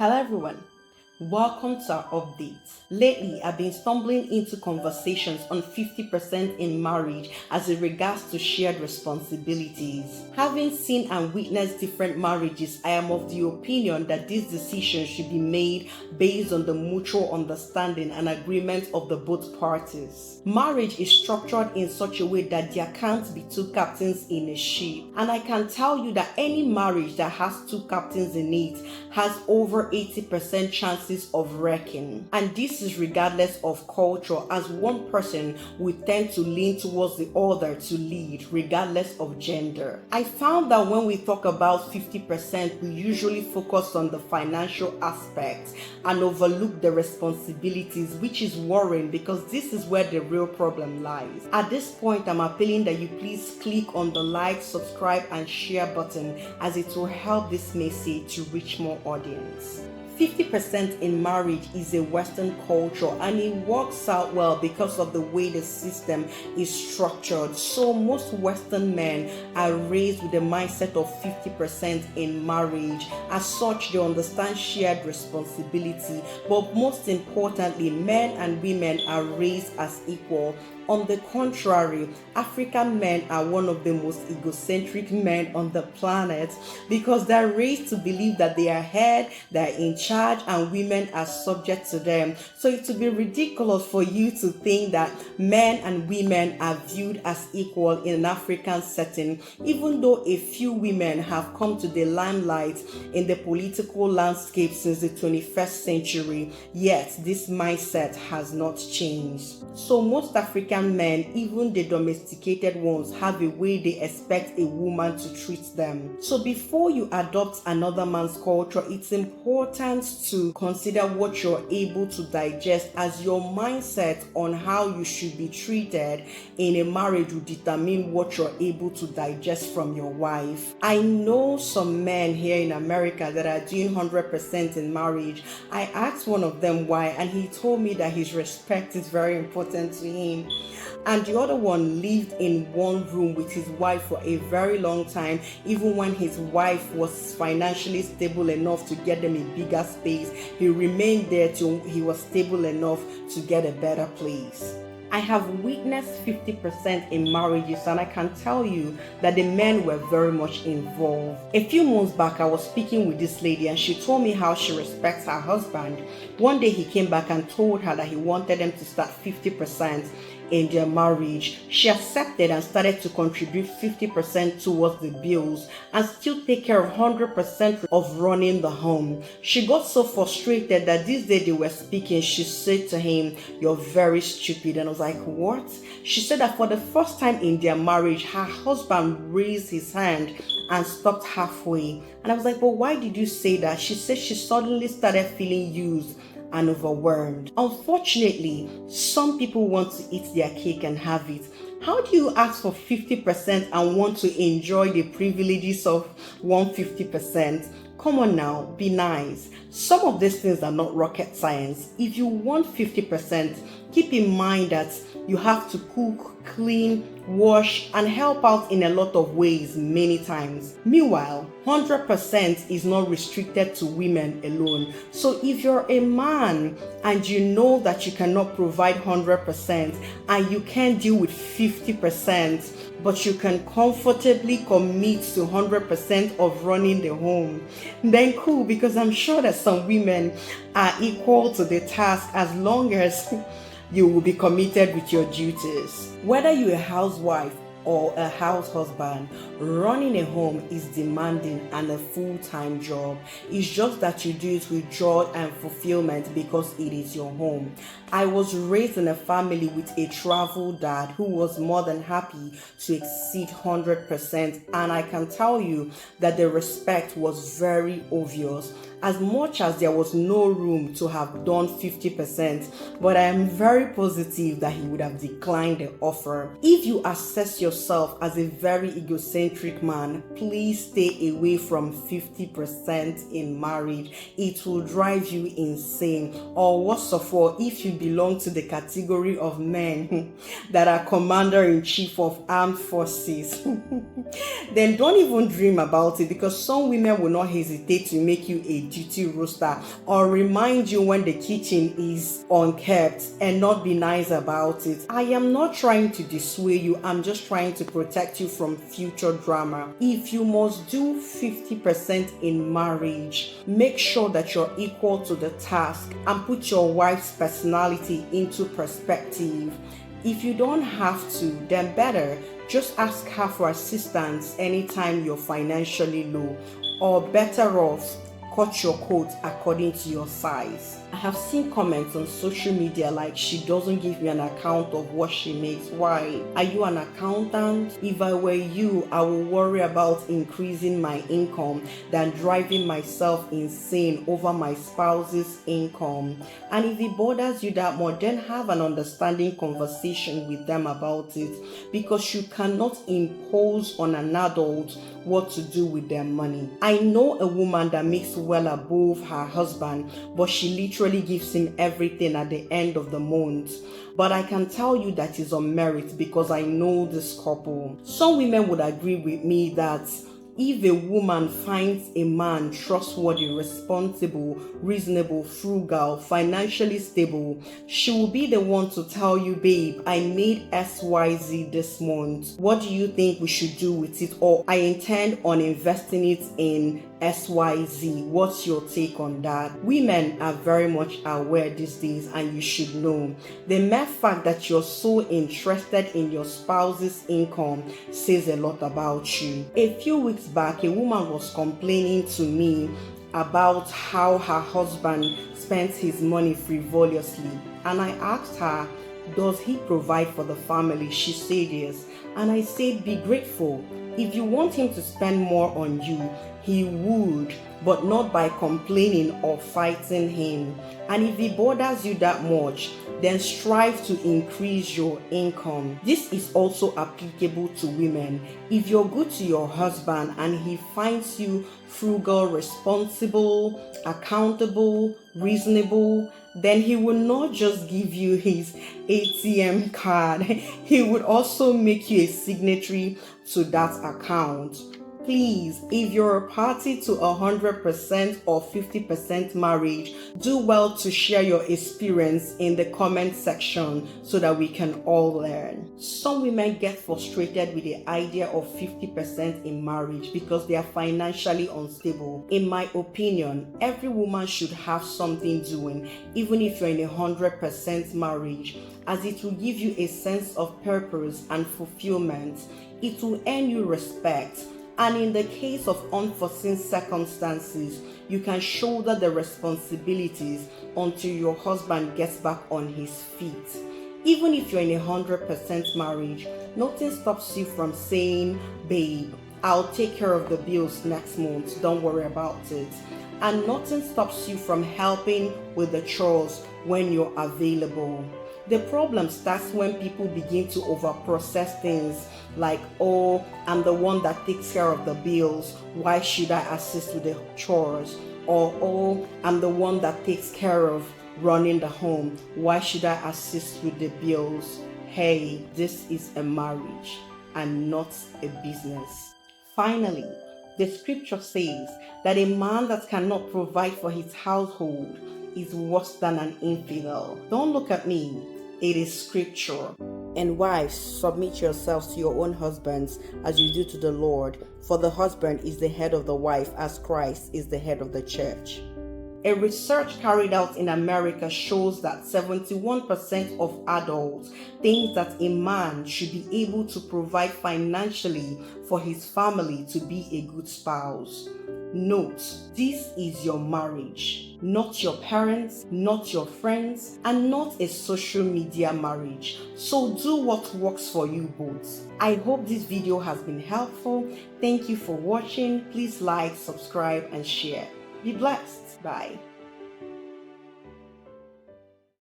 Hello everyone, welcome to our update. Lately, I've been stumbling into conversations on 50% in marriage as it regards to shared responsibilities. Having seen and witnessed different marriages, I am of the opinion that this decision should be made based on the mutual understanding and agreement of the both parties. Marriage is structured in such a way that there can't be two captains in a ship, and I can tell you that any marriage that has two captains in it has over 80% chances of wrecking. And this is regardless of culture, as one person will tend to lean towards the other to lead, regardless of gender. I found that when we talk about 50%, we usually focus on the financial aspect and overlook the responsibilities, which is worrying because this is where the real problem lies. At this point, I'm appealing that you please click on the like, subscribe, and share button, as it will help this message to reach more audience. 50% in marriage is a Western culture, and it works out well because of the way the system is structured. So most Western men are raised with the mindset of 50% in marriage. As such, they understand shared responsibility, but most importantly, men and women are raised as equal. On the contrary, African men are one of the most egocentric men on the planet because they're raised to believe that they are head, they're in charge, and women are subject to them. So it would be ridiculous for you to think that men and women are viewed as equal in an African setting, even though a few women have come to the limelight in the political landscape since the 21st century, yet this mindset has not changed. So most African men, even the domesticated ones, have a way they expect a woman to treat them. So before you adopt another man's culture, it's important to consider what you're able to digest, as your mindset on how you should be treated in a marriage will determine what you're able to digest from your wife. I know some men here in America that are doing 100% in marriage. I asked one of them why, and he told me that his respect is very important to him. And the other one lived in one room with his wife for a very long time, even when his wife was financially stable enough to get them a bigger space. He remained there till he was stable enough to get a better place. I have witnessed 50% in marriages, and I can tell you that the men were very much involved. A few months back, I was speaking with this lady, and she told me how she respects her husband. One day he came back and told her that he wanted them to start 50% in their marriage. She accepted and started to contribute 50% towards the bills and still take care of 100% of running the home. She got so frustrated that this day they were speaking, she said to him, "You're very stupid." And I was like, "What?" She said that for the first time in their marriage, her husband raised his hand and stopped halfway. And I was like, "But why did you say that?" She said she suddenly started feeling used and overwhelmed. Unfortunately, some people want to eat their cake and have it. How do you ask for 50% and want to enjoy the privileges of 150%? Come on now, be nice. Some of these things are not rocket science. If you want 50%, keep in mind that you have to cook, clean, wash, and help out in a lot of ways many times. Meanwhile, 100% is not restricted to women alone. So if you're a man and you know that you cannot provide 100% and you can't deal with 50%, but you can comfortably commit to 100% of running the home, then cool, because I'm sure that some women are equal to the task as long as you will be committed with your duties. Whether you're a housewife or a house husband, running a home is demanding and a full-time job. It's just that you do it with joy and fulfillment because it is your home. I was raised in a family with a travel dad who was more than happy to exceed 100%, and I can tell you that the respect was very obvious. As much as there was no room to have done 50%, but I am very positive that he would have declined the offer. If you assess yourself as a very egocentric man, please stay away from 50% in marriage. It will drive you insane. Or worst of all, if you belong to the category of men that are commander-in-chief of armed forces, then don't even dream about it, because some women will not hesitate to make you a duty roster or remind you when the kitchen is unkept and not be nice about it. I am not trying to dissuade you, I'm just trying to protect you from future drama. If you must do 50% in marriage, make sure that you're equal to the task and put your wife's personality into perspective. If you don't have to, then better just ask her for assistance anytime you're financially low, or better off, cut your coat according to your size. I have seen comments on social media like she doesn't give me an account of what she makes. Why? Are you an accountant? If I were you, I would worry about increasing my income than driving myself insane over my spouse's income. And if it bothers you that much, then have an understanding conversation with them about it, because you cannot impose on an adult what to do with their money. I know a woman that makes well above her husband, but she literally gives him everything at the end of the month. But I can tell you that is on merit because I know this couple. Some women would agree with me that if a woman finds a man trustworthy, responsible, reasonable, frugal, financially stable, she will be the one to tell you, babe, I made XYZ this month. What do you think we should do with it? Or I intend on investing it in XYZ. What's your take on that? Women are very much aware these days, and you should know. The mere fact that you're so interested in your spouse's income says a lot about you. A few weeks back, a woman was complaining to me about how her husband spends his money frivolously, and I asked her, does he provide for the family? She said yes, and I said, be grateful. If you want him to spend more on you, he would, but not by complaining or fighting him. And if it bothers you that much, then strive to increase your income. This is also applicable to women. If you're good to your husband and he finds you frugal, responsible, accountable, reasonable, then he will not just give you his ATM card, he would also make you a signatory to that account. Please, if you're a party to 100% or 50% marriage, do well to share your experience in the comment section so that we can all learn. Some women get frustrated with the idea of 50% in marriage because they are financially unstable. In my opinion, every woman should have something doing, even if you're in a 100% marriage, as it will give you a sense of purpose and fulfillment. It will earn you respect. And in the case of unforeseen circumstances, you can shoulder the responsibilities until your husband gets back on his feet. Even if you're in a 100% marriage, nothing stops you from saying, babe, I'll take care of the bills next month, don't worry about it. And nothing stops you from helping with the chores when you're available. The problem starts when people begin to overprocess things like, oh, I'm the one that takes care of the bills, why should I assist with the chores? Or, oh, I'm the one that takes care of running the home, why should I assist with the bills? Hey, this is a marriage and not a business. Finally, the scripture says that a man that cannot provide for his household is worse than an infidel. Don't look at me. It is scripture. And wives, submit yourselves to your own husbands as you do to the Lord, for the husband is the head of the wife as Christ is the head of the church. A research carried out in America shows that 71% of adults think that a man should be able to provide financially for his family to be a good spouse. Note, this is your marriage, not your parents, not your friends, and not a social media marriage. So do what works for you both. I hope this video has been helpful. Thank you for watching. Please like, subscribe, and share. Be blessed. Bye.